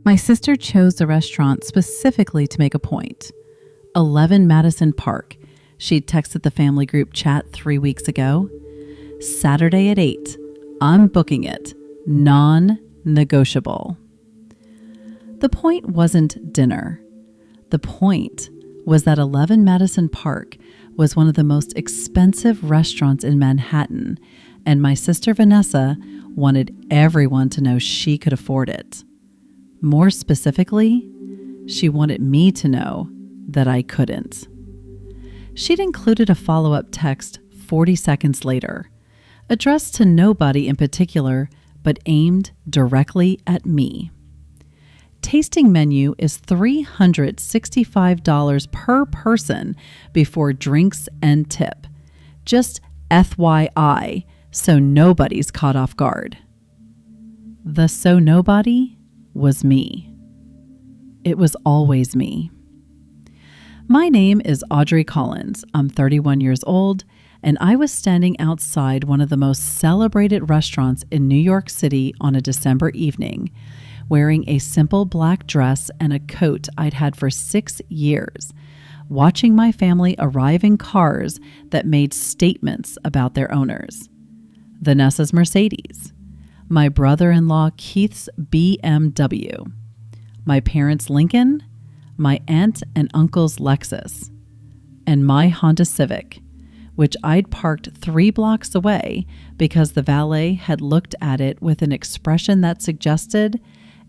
My sister chose the restaurant specifically to make a point. 11 Madison Park. She'd texted the family group chat 3 weeks ago. Saturday at 8. I'm booking it. Non-negotiable. The point wasn't dinner. The point was that 11 Madison Park was one of the most expensive restaurants in Manhattan, and my sister Vanessa wanted everyone to know she could afford it. More specifically, she wanted me to know that I couldn't. She'd included a follow-up text 40 seconds later, addressed to nobody in particular, but aimed directly at me. Tasting menu is $365 per person before drinks and tip. Just FYI, so nobody's caught off guard. The so nobody was me. It was always me. My name is Audrey Collins. I'm 31 years old, and I was standing outside one of the most celebrated restaurants in New York City on a December evening, wearing a simple black dress and a coat I'd had for 6 years, watching my family arrive in cars that made statements about their owners. Vanessa's Mercedes, my brother-in-law Keith's BMW, my parents' Lincoln, my aunt and uncle's Lexus, and my Honda Civic, which I'd parked 3 blocks away because the valet had looked at it with an expression that suggested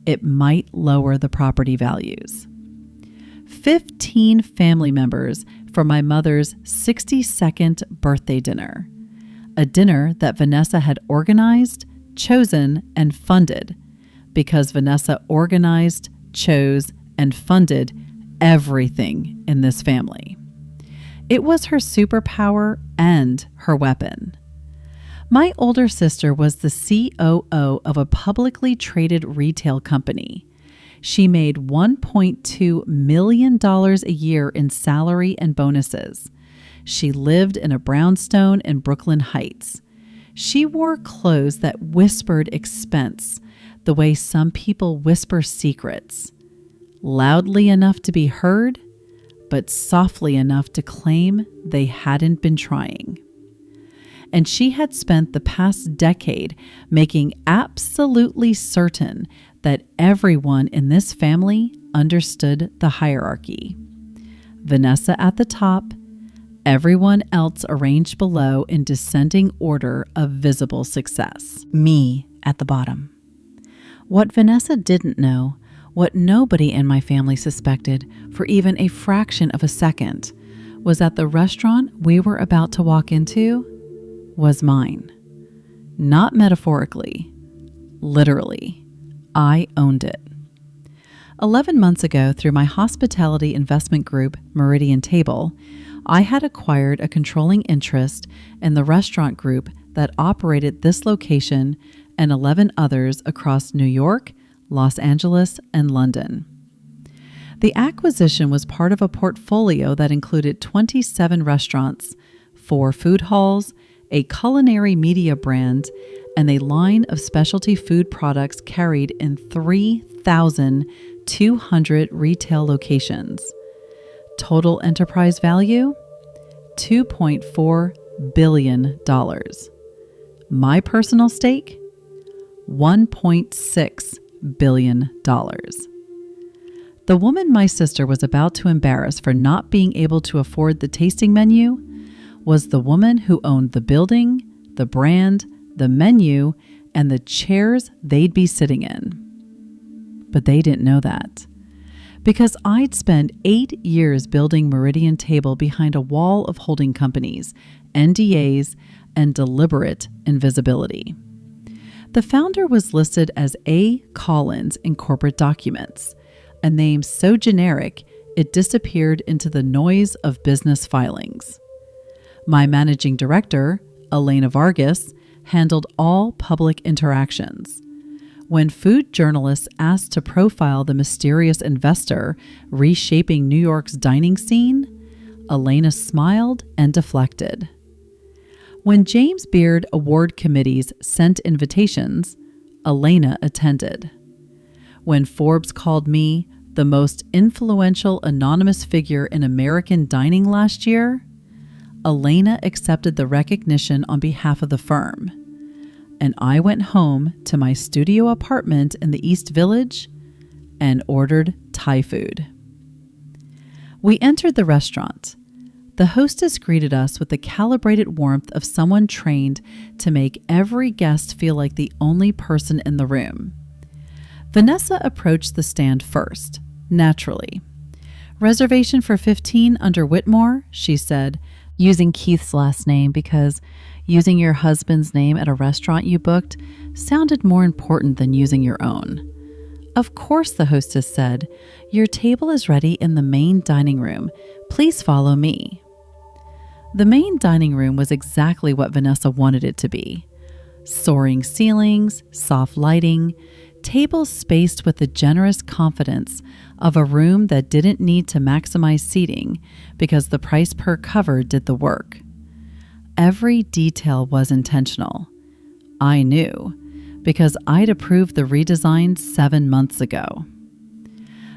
it might lower the property values. 15 family members for my mother's 62nd birthday dinner, a dinner that Vanessa had organized, chosen, and funded because Vanessa organized, chose, and funded everything in this family. It was her superpower and her weapon. My older sister was the COO of a publicly traded retail company. She made $1.2 million a year in salary and bonuses. She lived in a brownstone in Brooklyn Heights. She wore clothes that whispered expense, the way some people whisper secrets, loudly enough to be heard, but softly enough to claim they hadn't been trying. And she had spent the past decade making absolutely certain that everyone in this family understood the hierarchy. Vanessa at the top, everyone else arranged below in descending order of visible success. Me at the bottom. What Vanessa didn't know, what nobody in my family suspected for even a fraction of a second, was that the restaurant we were about to walk into was mine. Not metaphorically, literally. I owned it. 11 months ago, through my hospitality investment group, Meridian Table, I had acquired a controlling interest in the restaurant group that operated this location and 11 others across New York, Los Angeles, and London. The acquisition was part of a portfolio that included 27 restaurants, 4 food halls, a culinary media brand, and a line of specialty food products carried in 3,200 retail locations. Total enterprise value, $2.4 billion. My personal stake, $1.6 billion. The woman my sister was about to embarrass for not being able to afford the tasting menu was the woman who owned the building, the brand, the menu, and the chairs they'd be sitting in. But they didn't know that. Because I'd spent 8 years building Meridian Table behind a wall of holding companies, NDAs, and deliberate invisibility. The founder was listed as A. Collins in corporate documents, a name so generic it disappeared into the noise of business filings. My managing director, Elena Vargas, handled all public interactions. When food journalists asked to profile the mysterious investor reshaping New York's dining scene, Elena smiled and deflected. When James Beard award committees sent invitations, Elena attended. When Forbes called me the most influential anonymous figure in American dining last year, Elena accepted the recognition on behalf of the firm, and I went home to my studio apartment in the East Village and ordered Thai food. We entered the restaurant. The hostess greeted us with the calibrated warmth of someone trained to make every guest feel like the only person in the room. Vanessa approached the stand first, naturally. "Reservation for 15 under Whitmore," she said, using Keith's last name because using your husband's name at a restaurant you booked sounded more important than using your own. "Of course," the hostess said. "Your table is ready in the main dining room. Please follow me." The main dining room was exactly what Vanessa wanted it to be. Soaring ceilings, soft lighting, tables spaced with the generous confidence of a room that didn't need to maximize seating because the price per cover did the work. Every detail was intentional. I knew, because I'd approved the redesign 7 months ago.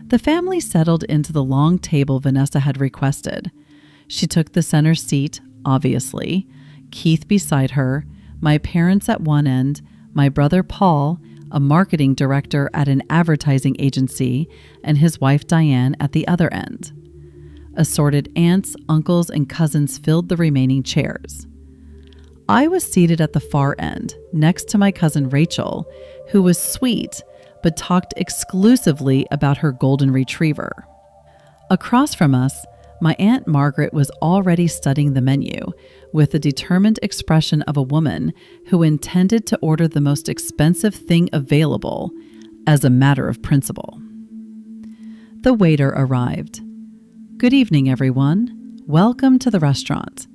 The family settled into the long table Vanessa had requested. She took the center seat, obviously, Keith beside her, my parents at one end, my brother Paul, a marketing director at an advertising agency, and his wife Diane at the other end. Assorted aunts, uncles, and cousins filled the remaining chairs. I was seated at the far end, next to my cousin Rachel, who was sweet, but talked exclusively about her golden retriever. Across from us, my Aunt Margaret was already studying the menu with the determined expression of a woman who intended to order the most expensive thing available as a matter of principle. The waiter arrived. "Good evening, everyone. Welcome to the restaurant.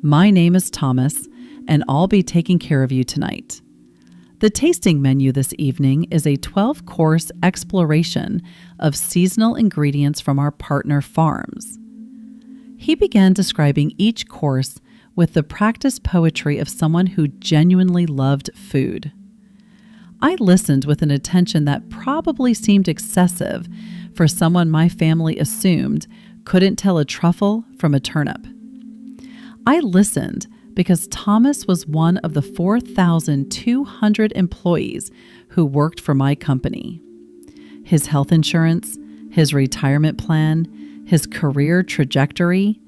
My name is Thomas, and I'll be taking care of you tonight. The tasting menu this evening is a 12-course exploration of seasonal ingredients from our partner farms." He began describing each course with the practiced poetry of someone who genuinely loved food. I listened with an attention that probably seemed excessive for someone my family assumed couldn't tell a truffle from a turnip. I listened because Thomas was one of the 4,200 employees who worked for my company. His health insurance, his retirement plan, his career trajectory,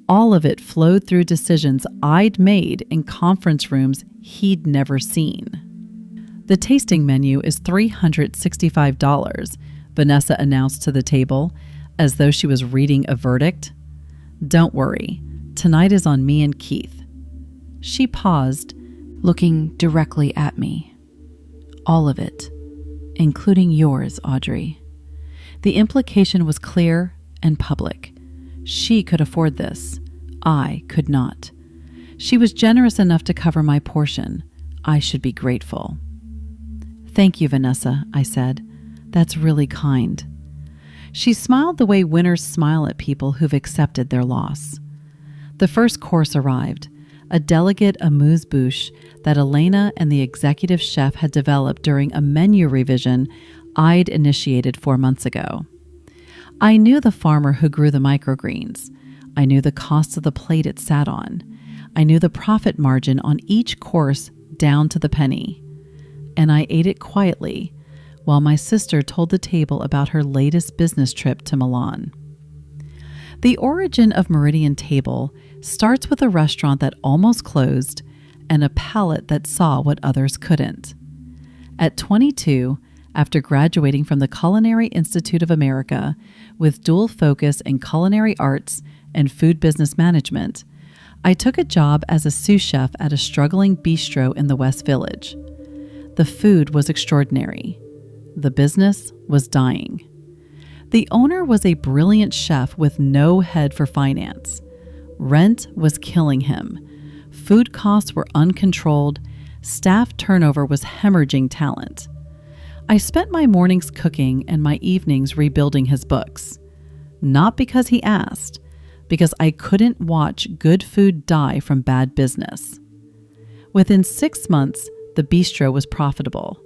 all of it flowed through decisions I'd made in conference rooms he'd never seen. "The tasting menu is $365, Vanessa announced to the table, as though she was reading a verdict. "Don't worry, tonight is on me and Keith." She paused, looking directly at me. "All of it, including yours, Audrey." The implication was clear and public. She could afford this. I could not. She was generous enough to cover my portion. I should be grateful. "Thank you, Vanessa," I said. "That's really kind." She smiled the way winners smile at people who've accepted their loss. The first course arrived, a delicate amuse-bouche that Elena and the executive chef had developed during a menu revision I'd initiated 4 months ago. I knew the farmer who grew the microgreens. I knew the cost of the plate it sat on. I knew the profit margin on each course down to the penny. And I ate it quietly while my sister told the table about her latest business trip to Milan. The origin of Meridian Table starts with a restaurant that almost closed and a palate that saw what others couldn't. At 22, after graduating from the Culinary Institute of America with dual focus in culinary arts and food business management, I took a job as a sous chef at a struggling bistro in the West Village. The food was extraordinary. The business was dying. The owner was a brilliant chef with no head for finance. Rent was killing him. Food costs were uncontrolled. Staff turnover was hemorrhaging talent. I spent my mornings cooking and my evenings rebuilding his books. Not because he asked, because I couldn't watch good food die from bad business. Within 6 months, the bistro was profitable.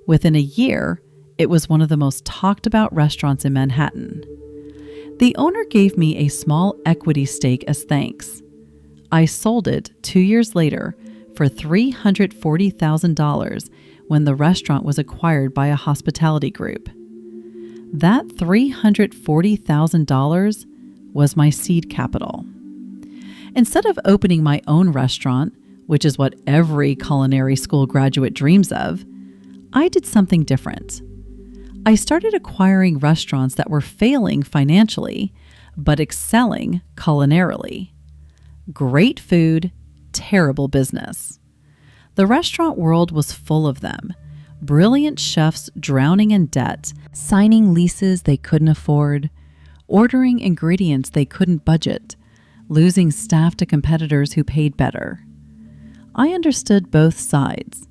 Within a year, It was one of the most talked about restaurants in Manhattan. The owner gave me a small equity stake as thanks. I sold it 2 years later for $340,000 when the restaurant was acquired by a hospitality group. That $340,000 was my seed capital. Instead of opening my own restaurant, which is what every culinary school graduate dreams of, I did something different. I started acquiring restaurants that were failing financially, but excelling culinarily. Great food, terrible business. The restaurant world was full of them. Brilliant chefs drowning in debt, signing leases they couldn't afford, ordering ingredients they couldn't budget, losing staff to competitors who paid better. I understood both sides,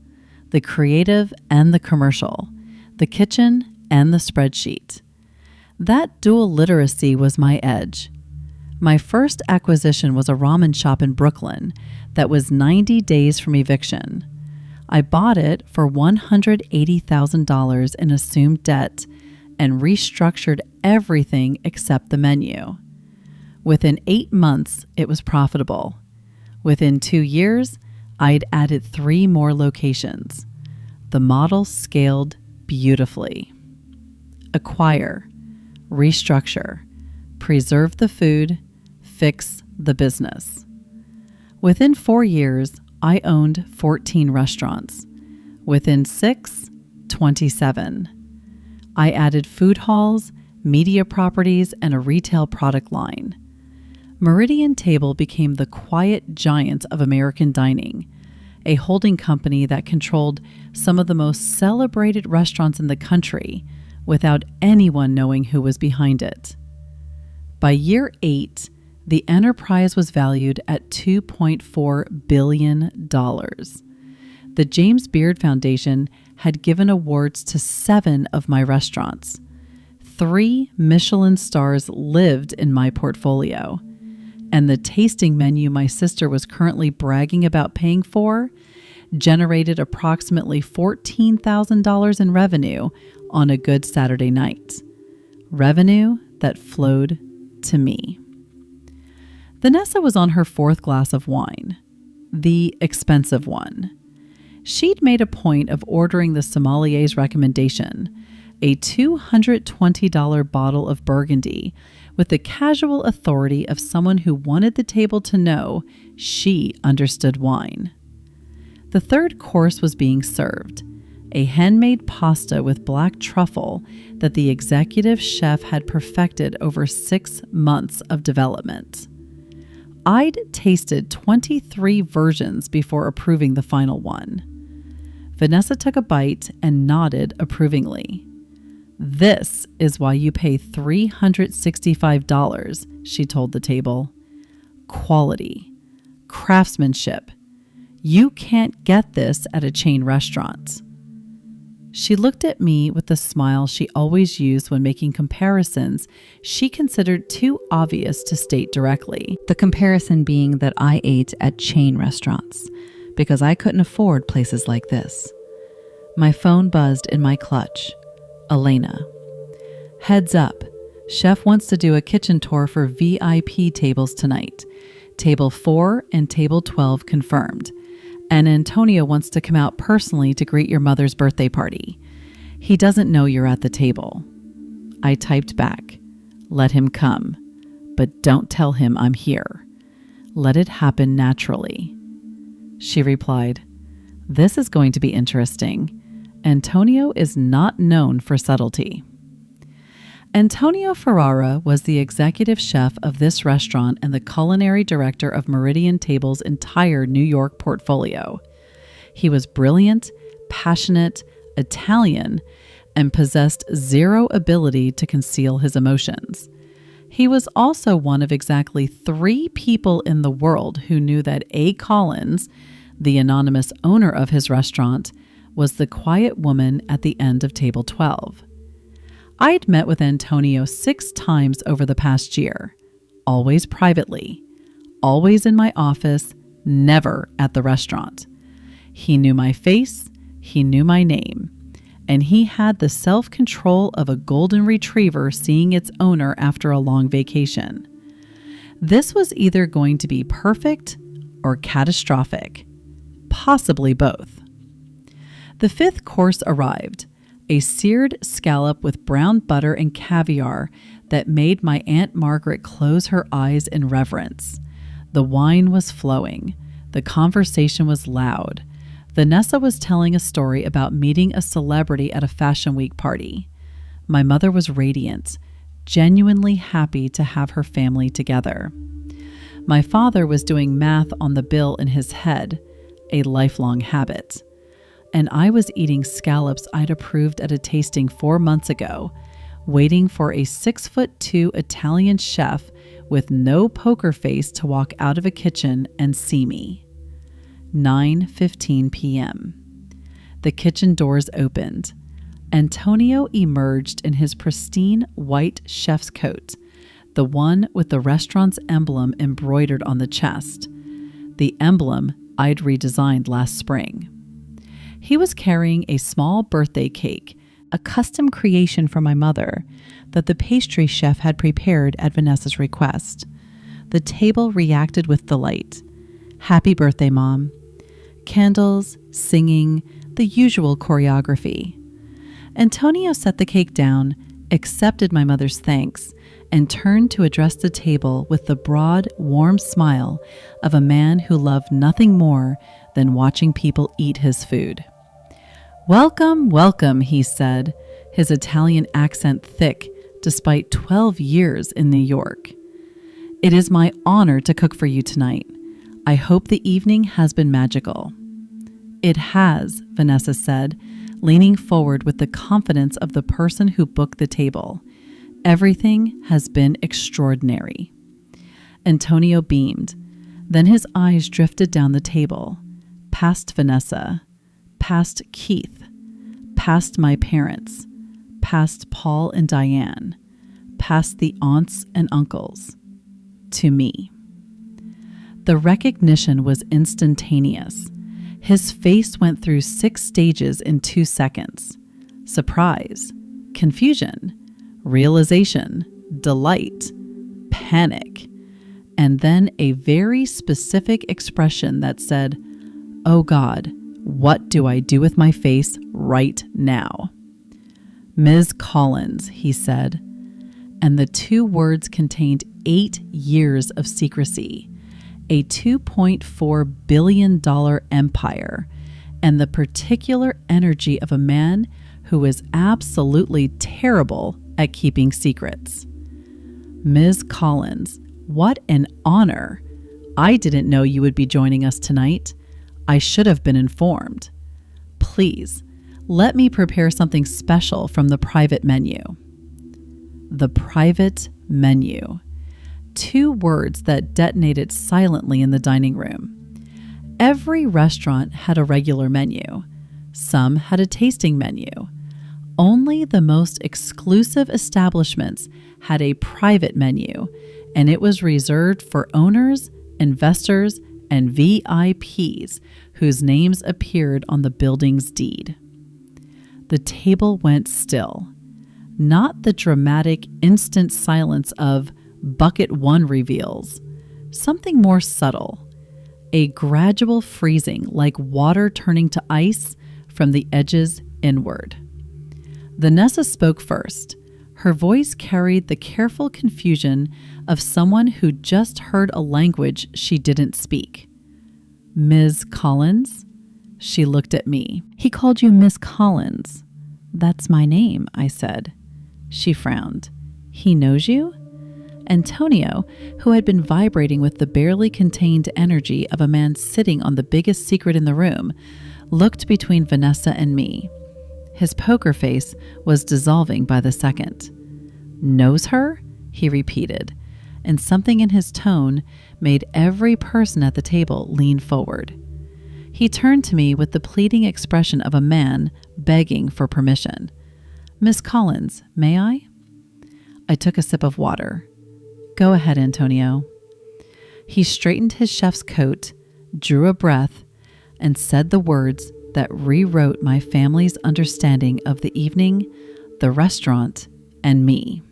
the creative and the commercial, the kitchen and the spreadsheet. That dual literacy was my edge. My first acquisition was a ramen shop in Brooklyn that was 90 days from eviction. I bought it for $180,000 in assumed debt and restructured everything except the menu. Within 8 months, it was profitable. Within 2 years, I'd added 3 more locations. The model scaled beautifully. Acquire, restructure, preserve the food, fix the business. Within 4 years, I owned 14 restaurants. Within 6, 27. I added food halls, media properties, and a retail product line. Meridian Table became the quiet giant of American dining, a holding company that controlled some of the most celebrated restaurants in the country without anyone knowing who was behind it. By year 8, the enterprise was valued at $2.4 billion. The James Beard Foundation had given awards to 7 of my restaurants. 3 Michelin stars lived in my portfolio. And the tasting menu my sister was currently bragging about paying for generated approximately $14,000 in revenue on a good Saturday night. Revenue that flowed to me. Vanessa was on her 4th glass of wine, the expensive one. She'd made a point of ordering the sommelier's recommendation, a $220 bottle of Burgundy, with the casual authority of someone who wanted the table to know she understood wine. The 3rd course was being served, a handmade pasta with black truffle that the executive chef had perfected over 6 months of development. I'd tasted 23 versions before approving the final one. Vanessa took a bite and nodded approvingly. "This is why you pay $365, she told the table. Quality, craftsmanship. You can't get this at a chain restaurant." She looked at me with the smile she always used when making comparisons she considered too obvious to state directly. The comparison being that I ate at chain restaurants because I couldn't afford places like this. My phone buzzed in my clutch. Elena. "Heads up, chef wants to do a kitchen tour for VIP tables tonight. Table 4 and table 12 confirmed. And Antonio wants to come out personally to greet your mother's birthday party. He doesn't know you're at the table." I typed back, "Let him come, but don't tell him I'm here. Let it happen naturally." She replied, "This is going to be interesting. Antonio is not known for subtlety." Antonio Ferrara was the executive chef of this restaurant and the culinary director of Meridian Table's entire New York portfolio. He was brilliant, passionate, Italian, and possessed zero ability to conceal his emotions. He was also one of exactly 3 people in the world who knew that A. Collins, the anonymous owner of his restaurant, was the quiet woman at the end of table 12. I'd met with Antonio 6 times over the past year, always privately, always in my office, never at the restaurant. He knew my face, he knew my name, and he had the self-control of a golden retriever seeing its owner after a long vacation. This was either going to be perfect or catastrophic, possibly both. The fifth course arrived, a seared scallop with brown butter and caviar that made my Aunt Margaret close her eyes in reverence. The wine was flowing. The conversation was loud. Vanessa was telling a story about meeting a celebrity at a Fashion Week party. My mother was radiant, genuinely happy to have her family together. My father was doing math on the bill in his head, a lifelong habit. And I was eating scallops I'd approved at a tasting 4 months ago, waiting for a 6'2" Italian chef with no poker face to walk out of a kitchen and see me. 9:15 p.m. The kitchen doors opened. Antonio emerged in his pristine white chef's coat, the one with the restaurant's emblem embroidered on the chest, the emblem I'd redesigned last spring. He was carrying a small birthday cake, a custom creation for my mother that the pastry chef had prepared at Vanessa's request. The table reacted with delight. Happy birthday, Mom. Candles, singing, the usual choreography. Antonio set the cake down, accepted my mother's thanks, and turned to address the table with the broad, warm smile of a man who loved nothing more than watching people eat his food. "Welcome, welcome," he said, his Italian accent thick despite 12 years in New York. "It is my honor to cook for you tonight. I hope the evening has been magical." "It has," Vanessa said, leaning forward with the confidence of the person who booked the table. "Everything has been extraordinary." Antonio beamed. Then his eyes drifted down the table, past Vanessa, past Keith, past my parents, past Paul and Diane, past the aunts and uncles, to me. The recognition was instantaneous. His face went through 6 stages in 2 seconds. Surprise, confusion, realization, delight, panic, and then a very specific expression that said, "Oh God, what do I do with my face right now?" "Ms. Collins," he said, and the 2 words contained 8 years of secrecy, a $2.4 billion empire, and the particular energy of a man who is absolutely terrible at keeping secrets. "Ms. Collins, what an honor. I didn't know you would be joining us tonight. I should have been informed. Please, let me prepare something special from the private menu." The private menu. 2 words that detonated silently in the dining room. Every restaurant had a regular menu. Some had a tasting menu. Only the most exclusive establishments had a private menu, and it was reserved for owners, investors, and VIPs whose names appeared on the building's deed. The table went still. Not the dramatic instant silence of Bucket 1 reveals. Something more subtle. A gradual freezing like water turning to ice from the edges inward. Vanessa spoke first. Her voice carried the careful confusion of someone who just heard a language she didn't speak. "Ms. Collins?" She looked at me. "He called you Miss Collins." "That's my name," I said. She frowned. "He knows you?" Antonio, who had been vibrating with the barely contained energy of a man sitting on the biggest secret in the room, looked between Vanessa and me. His poker face was dissolving by the second. "Knows her?" he repeated, and something in his tone made every person at the table lean forward. He turned to me with the pleading expression of a man begging for permission. "Miss Collins, may I?" I took a sip of water. "Go ahead, Antonio." He straightened his chef's coat, drew a breath, and said the words that rewrote my family's understanding of the evening, the restaurant, and me.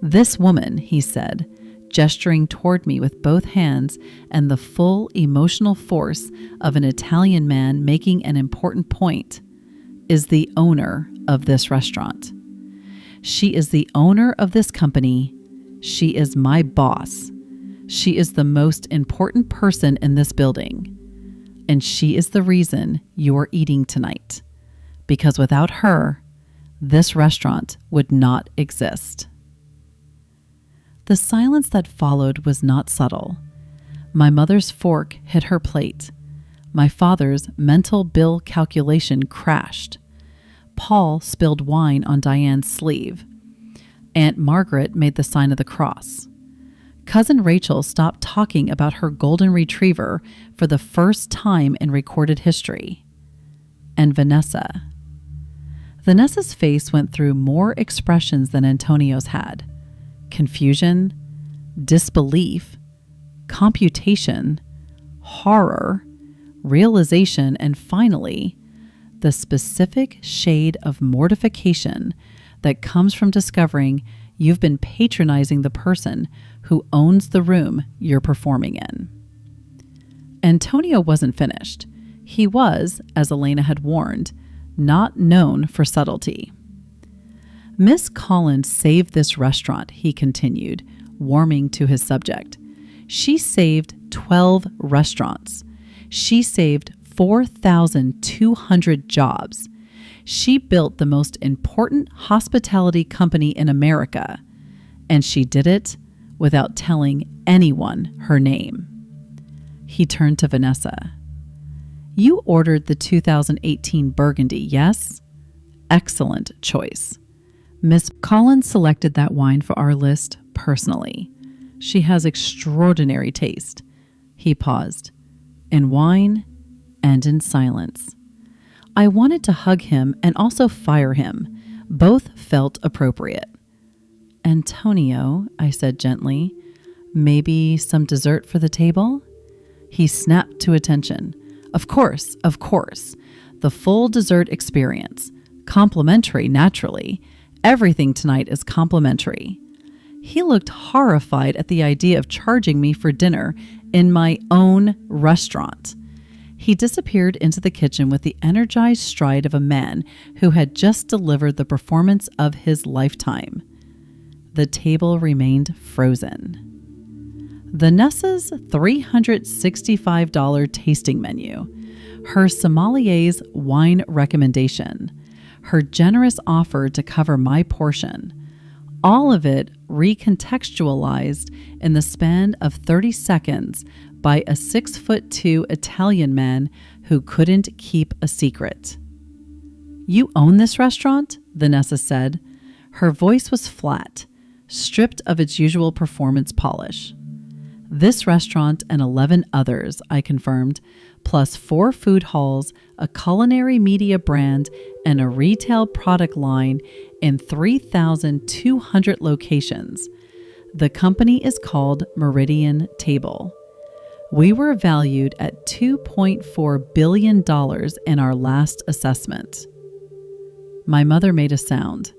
This woman, he said, gesturing toward me with both hands and the full emotional force of an Italian man making an important point, is the owner of this restaurant. She is the owner of this company. She is my boss. She is the most important person in this building. And she is the reason you are eating tonight. Because without her, this restaurant would not exist. The silence that followed was not subtle. My mother's fork hit her plate. My father's mental bill calculation crashed. Paul spilled wine on Diane's sleeve. Aunt Margaret made the sign of the cross. Cousin Rachel stopped talking about her golden retriever for the first time in recorded history. And Vanessa's face went through more expressions than Antonio's had. Confusion, disbelief, computation, horror, realization, and finally, the specific shade of mortification that comes from discovering you've been patronizing the person who owns the room you're performing in. Antonio wasn't finished. He was, as Elena had warned, not known for subtlety. Miss Collins saved this restaurant, he continued, warming to his subject. She saved 12 restaurants. She saved 4,200 jobs. She built the most important hospitality company in America, and she did it without telling anyone her name. He turned to Vanessa. You ordered the 2018 Burgundy, yes? Excellent choice. Miss Collins selected that wine for our list personally. She has extraordinary taste. He paused. In wine and in silence. I wanted to hug him and also fire him. Both felt appropriate. Antonio, I said gently, maybe some dessert for the table? He snapped to attention. Of course. The full dessert experience. Complimentary, naturally. Everything tonight is complimentary. He looked horrified at the idea of charging me for dinner in my own restaurant. He disappeared into the kitchen with the energized stride of a man who had just delivered the performance of his lifetime. The table remained frozen. Vanessa's $365 tasting menu, her sommelier's wine recommendation, her generous offer to cover my portion, all of it recontextualized in the span of 30 seconds by a 6'2" Italian man who couldn't keep a secret. You own this restaurant? Vanessa said. Her voice was flat, stripped of its usual performance polish. This restaurant and 11 others, I confirmed, plus 4 food halls, a culinary media brand, and a retail product line in 3,200 locations. The company is called Meridian Table. We were valued at $2.4 billion in our last assessment. My mother made a sound,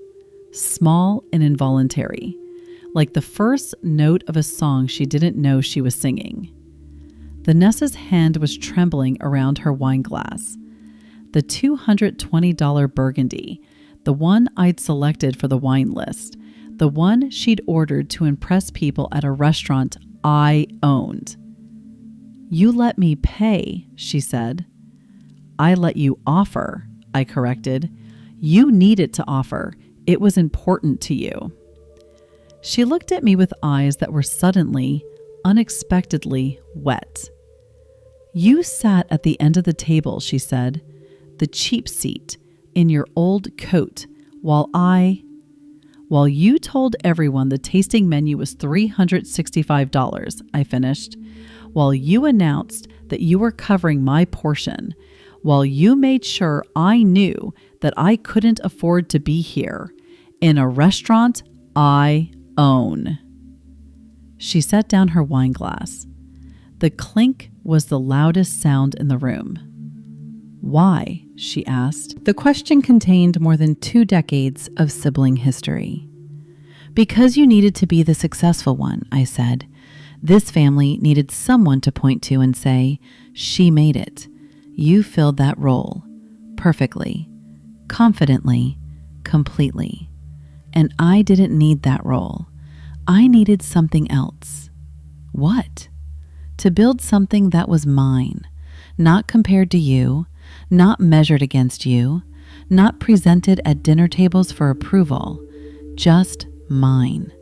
small and involuntary, like the first note of a song she didn't know she was singing. Vanessa's hand was trembling around her wine glass. The $220 Burgundy, the one I'd selected for the wine list, the one she'd ordered to impress people at a restaurant I owned. You let me pay, she said. I let you offer, I corrected. You needed to offer. It was important to you. She looked at me with eyes that were suddenly, unexpectedly wet. You sat at the end of the table, she said, the cheap seat, in your old coat, while you told everyone the tasting menu was $365, I finished, while you announced that you were covering my portion, while you made sure I knew that I couldn't afford to be here, in a restaurant I own. She set down her wine glass. The clink was the loudest sound in the room. Why? She asked. The question contained more than 2 decades of sibling history. Because you needed to be the successful one, I said. This family needed someone to point to and say, she made it. You filled that role. Perfectly. Confidently. Completely. And I didn't need that role. I needed something else. What? To build something that was mine, not compared to you, not measured against you, not presented at dinner tables for approval, just mine,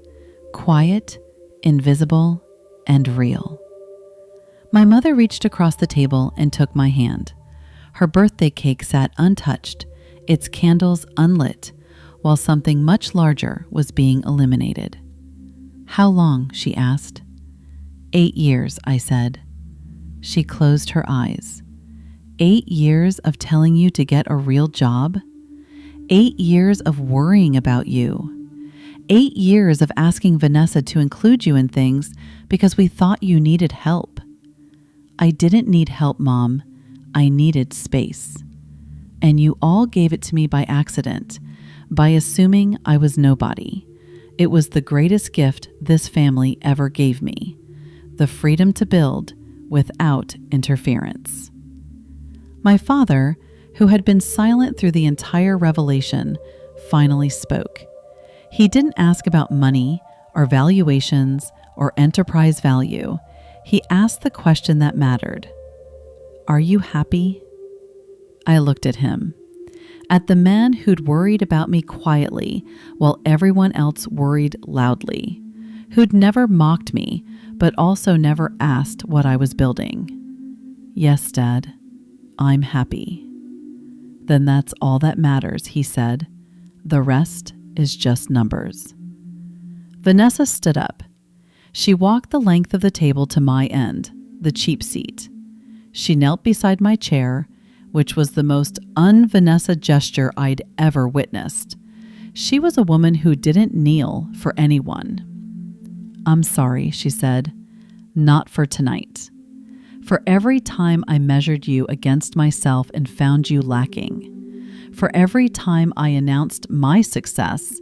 quiet, invisible, and real. My mother reached across the table and took my hand. Her birthday cake sat untouched, its candles unlit, while something much larger was being illuminated. How long? She asked. 8 years, I said. She closed her eyes. 8 years of telling you to get a real job? 8 years of worrying about you? 8 years of asking Vanessa to include you in things because we thought you needed help. I didn't need help, Mom. I needed space. And you all gave it to me by accident, by assuming I was nobody. It was the greatest gift this family ever gave me, the freedom to build without interference. My father, who had been silent through the entire revelation, finally spoke. He didn't ask about money or valuations or enterprise value. He asked the question that mattered. Are you happy? I looked at him, at the man who'd worried about me quietly while everyone else worried loudly, who'd never mocked me, but also never asked what I was building. Yes, Dad, I'm happy. Then that's all that matters, he said. The rest is just numbers. Vanessa stood up. She walked the length of the table to my end, the cheap seat. She knelt beside my chair, which was the most un-Vanessa gesture I'd ever witnessed. She was a woman who didn't kneel for anyone. I'm sorry, she said. Not for tonight. For every time I measured you against myself and found you lacking. For every time I announced my success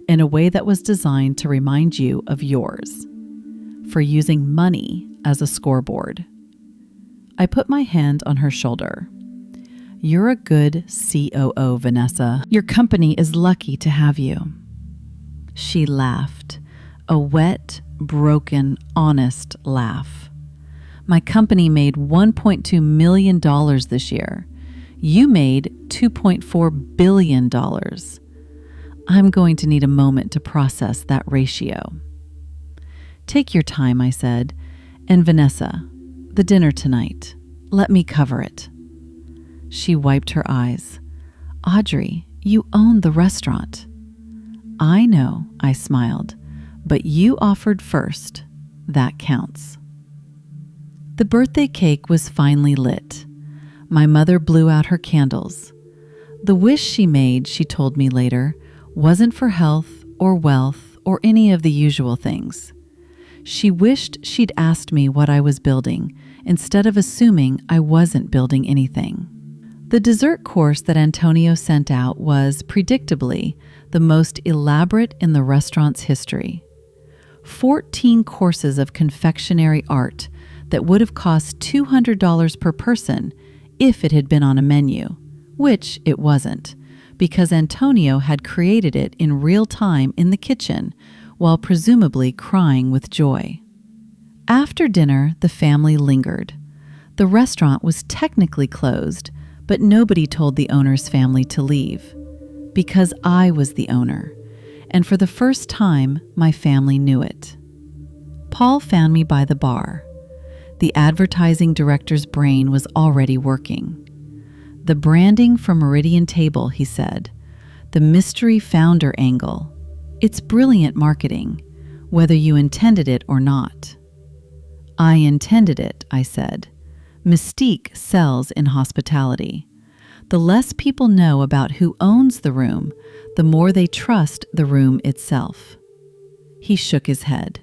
in a way that was designed to remind you of yours. For using money as a scoreboard. I put my hand on her shoulder. You're a good COO, Vanessa. Your company is lucky to have you. She laughed, a wet, broken, honest laugh. My company made $1.2 million this year. You made $2.4 billion. I'm going to need a moment to process that ratio. Take your time, I said. And Vanessa, the dinner tonight, let me cover it. She wiped her eyes. Audrey, you own the restaurant. I know, I smiled, but you offered first. That counts. The birthday cake was finely lit. My mother blew out her candles. The wish she made, she told me later, wasn't for health or wealth or any of the usual things. She wished she'd asked me what I was building instead of assuming I wasn't building anything. The dessert course that Antonio sent out was, predictably, the most elaborate in the restaurant's history. 14 courses of confectionery art that would have cost $200 per person if it had been on a menu, which it wasn't, because Antonio had created it in real time in the kitchen while presumably crying with joy. After dinner, the family lingered. The restaurant was technically closed, but nobody told the owner's family to leave, because I was the owner, and for the first time, my family knew it. Paul found me by the bar. The advertising director's brain was already working. The branding for Meridian Table, he said. The mystery founder angle. It's brilliant marketing, whether you intended it or not. I intended it, I said. Mystique sells in hospitality. The less people know about who owns the room, the more they trust the room itself. He shook his head.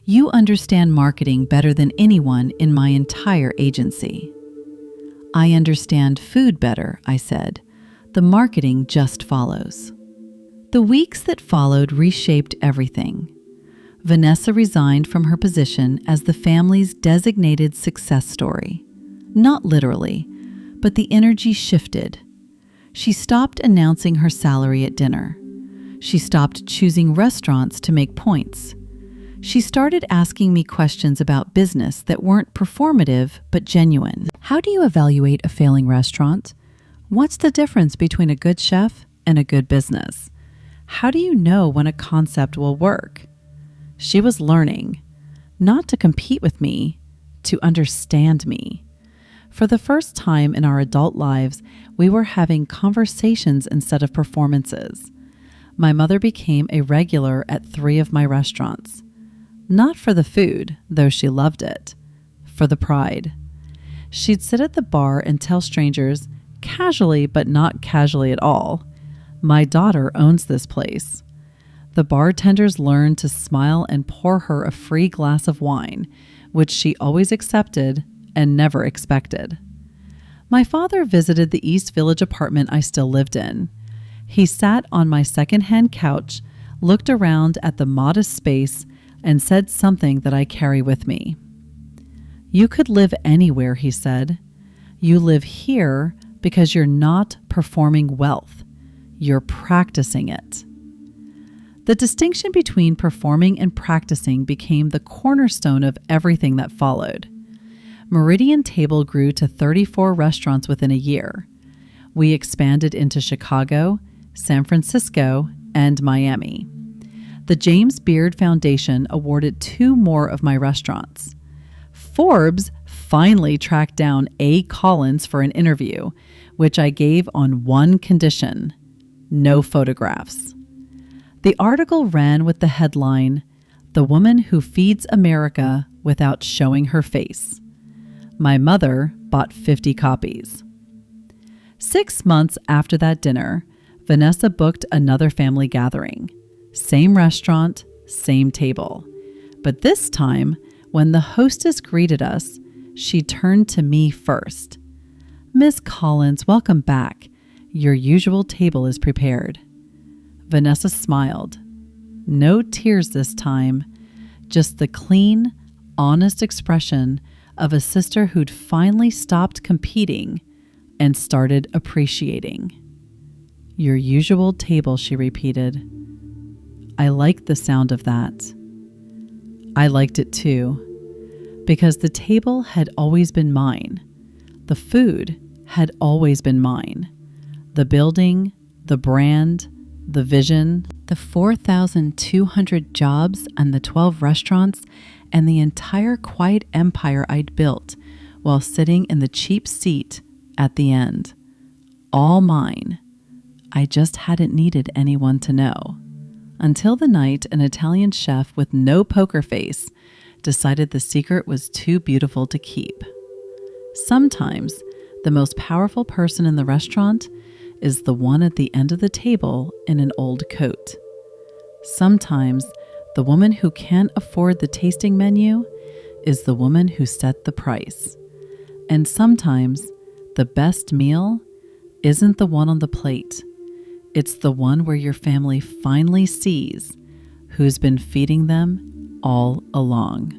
You understand marketing better than anyone in my entire agency. I understand food better, I said. The marketing just follows. The weeks that followed reshaped everything. Vanessa resigned from her position as the family's designated success story. Not literally, but the energy shifted. She stopped announcing her salary at dinner. She stopped choosing restaurants to make points. She started asking me questions about business that weren't performative but genuine. How do you evaluate a failing restaurant? What's the difference between a good chef and a good business? How do you know when a concept will work? She was learning, not to compete with me, to understand me. For the first time in our adult lives, we were having conversations instead of performances. My mother became a regular at 3 of my restaurants. Not for the food, though she loved it, for the pride. She'd sit at the bar and tell strangers, casually but not casually at all, "My daughter owns this place." The bartenders learned to smile and pour her a free glass of wine, which she always accepted and never expected. My father visited the East Village apartment I still lived in. He sat on my second-hand couch, looked around at the modest space, and said something that I carry with me. "You could live anywhere," he said. "You live here because you're not performing wealth. You're practicing it." The distinction between performing and practicing became the cornerstone of everything that followed. Meridian Table grew to 34 restaurants within a year. We expanded into Chicago, San Francisco, and Miami. The James Beard Foundation awarded 2 more of my restaurants. Forbes finally tracked down A. Collins for an interview, which I gave on one condition: no photographs. The article ran with the headline, "The Woman Who Feeds America Without Showing Her Face." My mother bought 50 copies. 6 months after that dinner, Vanessa booked another family gathering. Same restaurant, same table. But this time, when the hostess greeted us, she turned to me first. "Miss Collins, welcome back. Your usual table is prepared." Vanessa smiled. No tears this time, just the clean, honest expression of a sister who'd finally stopped competing and started appreciating. "Your usual table," she repeated. I liked the sound of that. I liked it too, because the table had always been mine. The food had always been mine. The building, the brand, the vision, the 4,200 jobs and the 12 restaurants, and the entire quiet empire I'd built while sitting in the cheap seat at the end. All mine. I just hadn't needed anyone to know. Until the night an Italian chef with no poker face decided the secret was too beautiful to keep. Sometimes the most powerful person in the restaurant is the one at the end of the table in an old coat. Sometimes the woman who can't afford the tasting menu is the woman who set the price. And sometimes the best meal isn't the one on the plate. It's the one where your family finally sees who's been feeding them all along.